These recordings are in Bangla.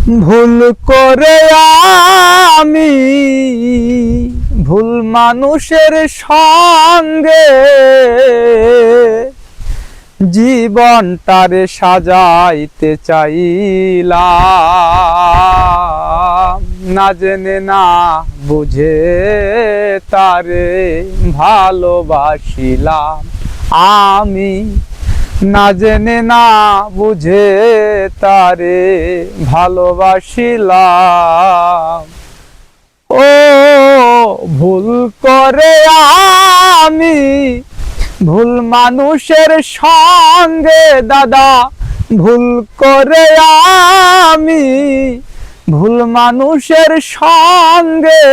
ভুল করে আমি ভুল মানুষের সঙ্গে জীবনটারে সাজাইতে চাইলাম, না জেনে না বুঝে তারে ভালোবাসিলাম আমি, না জেনে না বুঝে তারে ভালোবাসিলাম। ও ভুল করে আমি ভুল মানুষের সঙ্গে দাদা, ভুল করে আমি ভুল মানুষের সঙ্গে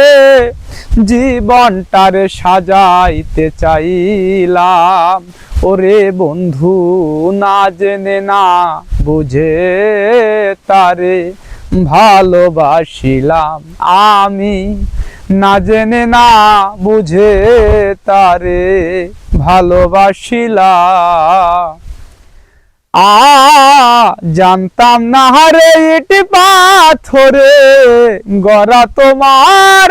জীবনটারে সাজাইতে চাইলাম। ওরে বন্ধু, না জেনে না বুঝে তারে ভালোবাসিলাম আমি, না জেনে না বুঝে তারে ভালোবাসিলাম। জানতাম না রে ইটি পাথরে গড়া তোমার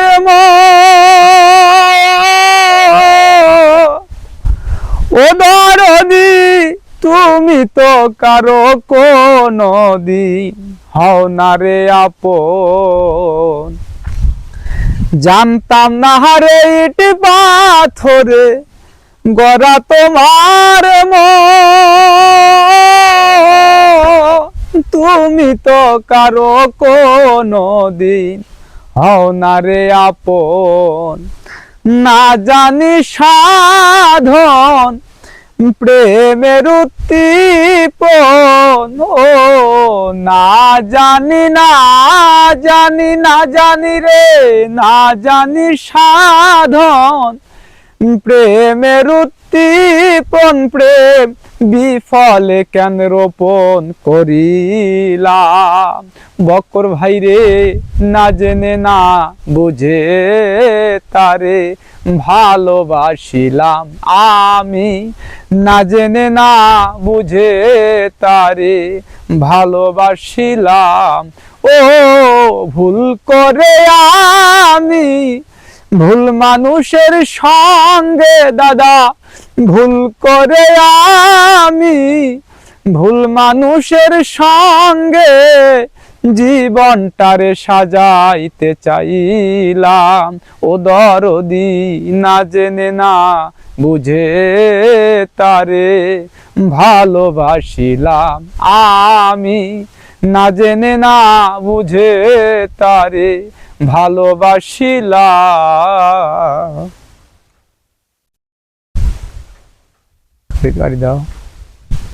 ও দরদি, তুমি তো কারো কোনো দিন হও না রে আপন। জানতাম না রে ইটি পাথরে গড়া তোমার তুমি তো কারো কোনো দিন হও না রে আপন। না জানি সাধন প্রেমের উদ্দীপন, ও না জানি না জানি না জানি রে, না জানি সাধন প্রেমের উদ্দীপন, প্রেম বিফলে কেন রোপণ করিলাম। বক্কর ভাই রে, না জেনে না বুঝে তারে ভালোবাসিলাম আমি, না জেনে না বুঝে তারে ভালোবাসিলাম। ও ভুল করে আমি ভুল মানুষের সঙ্গে দাদা, ভুল করে আমি ভুল মানুষের সঙ্গে জীবনটারে সাজাইতে চাইলাম। ও দরদি, না জেনে না বুঝে তারে ভালোবাসিলাম আমি, না জেনে না বুঝে তারে ভালোবাসিলাম। গাড়ি দাও।